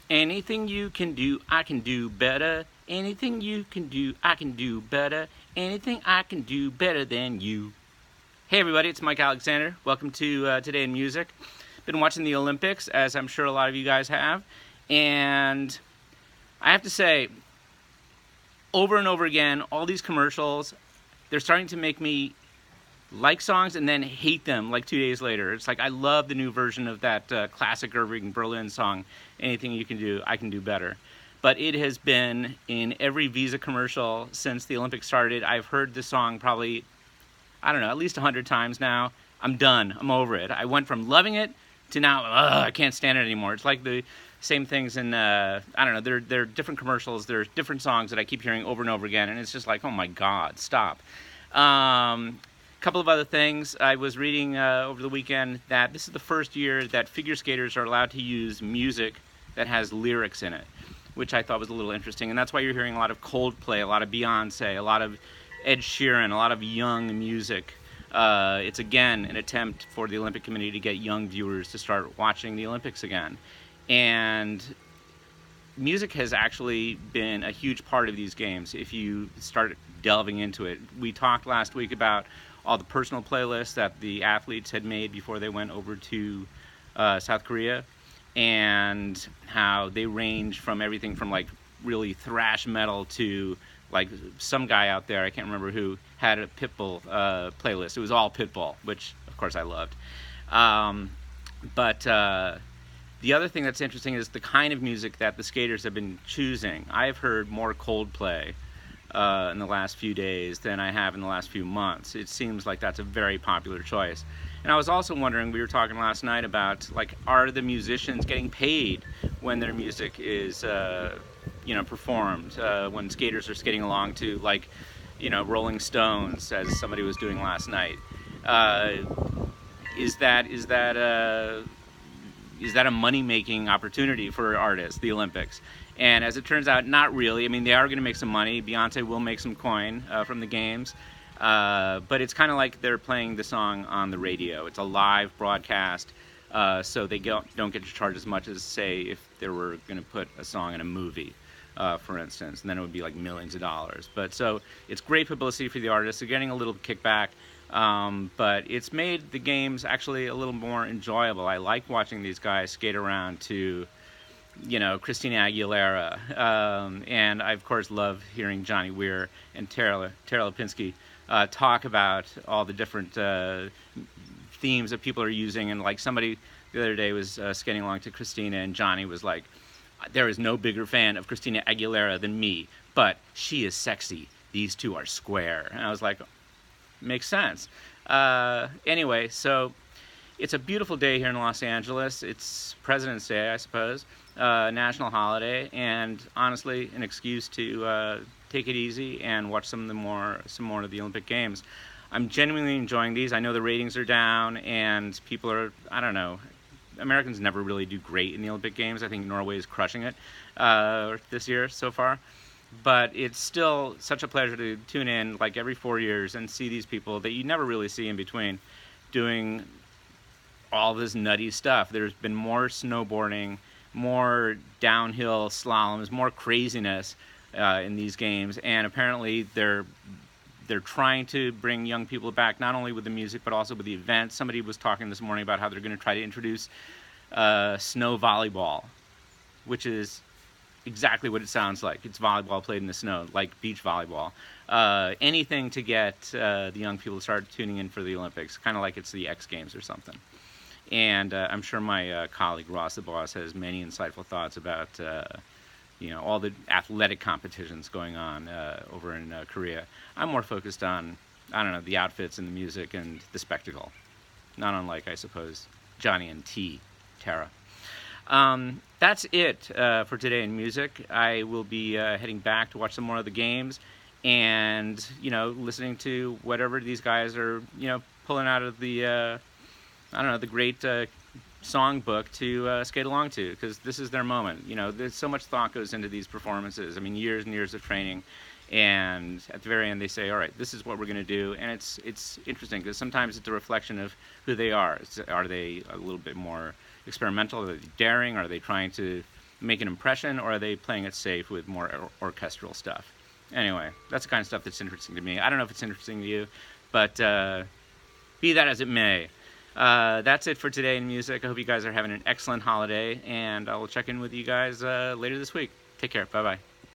Anything you can do, I can do better. Anything you can do, I can do better. Anything I can do better than you. Hey everybody, it's Mike Alexander. Welcome to Today in Music. Been watching the Olympics, as I'm sure a lot of you guys have. And I have to say, over and over again, all these commercials, they're starting to make me like songs and then hate them like 2 days later. It's like I love the new version of that classic Irving Berlin song, Anything You Can Do, I Can Do Better. But it has been in every Visa commercial since the Olympics started. I've heard the song probably, I don't know, at least 100 times now. I'm done. I'm over it. I went from loving it to now, I can't stand it anymore. It's like the same things in, I don't know, there are different commercials, there's different songs that I keep hearing over and over again, and it's just like, oh my God, stop. Couple of other things. I was reading over the weekend that this is the first year that figure skaters are allowed to use music that has lyrics in it, which I thought was a little interesting. And that's why you're hearing a lot of Coldplay, a lot of Beyonce, a lot of Ed Sheeran, a lot of young music. It's again an attempt for the Olympic Committee to get young viewers to start watching the Olympics again. And music has actually been a huge part of these games if you start delving into it. We talked last week about all the personal playlists that the athletes had made before they went over to South Korea, and how they range from everything from like really thrash metal to like some guy out there, I can't remember who, had a Pitbull playlist. It was all Pitbull, which of course I loved. But the other thing that's interesting is the kind of music that the skaters have been choosing. I've heard more Coldplay in the last few days than I have in the last few months. It seems like that's a very popular choice. And I was also wondering, we were talking last night about, like, are the musicians getting paid when their music is, performed? When skaters are skating along to, like, Rolling Stones, as somebody was doing last night. Is that a money-making opportunity for artists, the Olympics? And as it turns out, not really. I mean, they are going to make some money. Beyonce will make some coin from the games. But it's kind of like they're playing the song on the radio. It's a live broadcast, so they don't get to charge as much as, say, if they were going to put a song in a movie, for instance. And then it would be like millions of dollars. But so it's great publicity for the artists. They're getting a little kickback. But it's made the games actually a little more enjoyable. I like watching these guys skate around to, Christina Aguilera, and I of course love hearing Johnny Weir and Tara Lipinski talk about all the different themes that people are using. And like somebody the other day was skating along to Christina, and Johnny was like, "There is no bigger fan of Christina Aguilera than me, but she is sexy. These two are square." And I was like, makes sense. Anyway, so it's a beautiful day here in Los Angeles. It's President's Day, I suppose, national holiday, and honestly, an excuse to take it easy and watch some more of the Olympic Games. I'm genuinely enjoying these. I know the ratings are down, and people are, I don't know, Americans never really do great in the Olympic Games. I think Norway is crushing it this year so far. But it's still such a pleasure to tune in like every 4 years and see these people that you never really see in between doing all this nutty stuff. There's been more snowboarding, more downhill slaloms, more craziness in these games, and apparently they're trying to bring young people back, not only with the music but also with the events. Somebody was talking this morning about how they're going to try to introduce snow volleyball, which is exactly what it sounds like. It's volleyball played in the snow, like beach volleyball. Anything to get the young people to start tuning in for the Olympics, kind of like it's the X Games or something. And I'm sure my colleague Ross the Boss has many insightful thoughts about all the athletic competitions going on over in Korea. I'm more focused on, I don't know, the outfits and the music and the spectacle. Not unlike, I suppose, Johnny and Tara. That's it for Today in Music. I will be heading back to watch some more of the games and, listening to whatever these guys are, pulling out of the, the great songbook to skate along to, because this is their moment. There's so much thought goes into these performances. I mean, years and years of training. And at the very end, they say, all right, this is what we're going to do. And it's interesting because sometimes it's a reflection of who they are. Are they a little bit more experimental? Are they daring? Are they trying to, make an impression, or are they playing it safe with more orchestral stuff? Anyway, that's the kind of stuff that's interesting to me. I don't know if it's interesting to you, but be that as it may. That's it for today in music. I hope you guys are having an excellent holiday, and I will check in with you guys later this week. Take care. Bye-bye.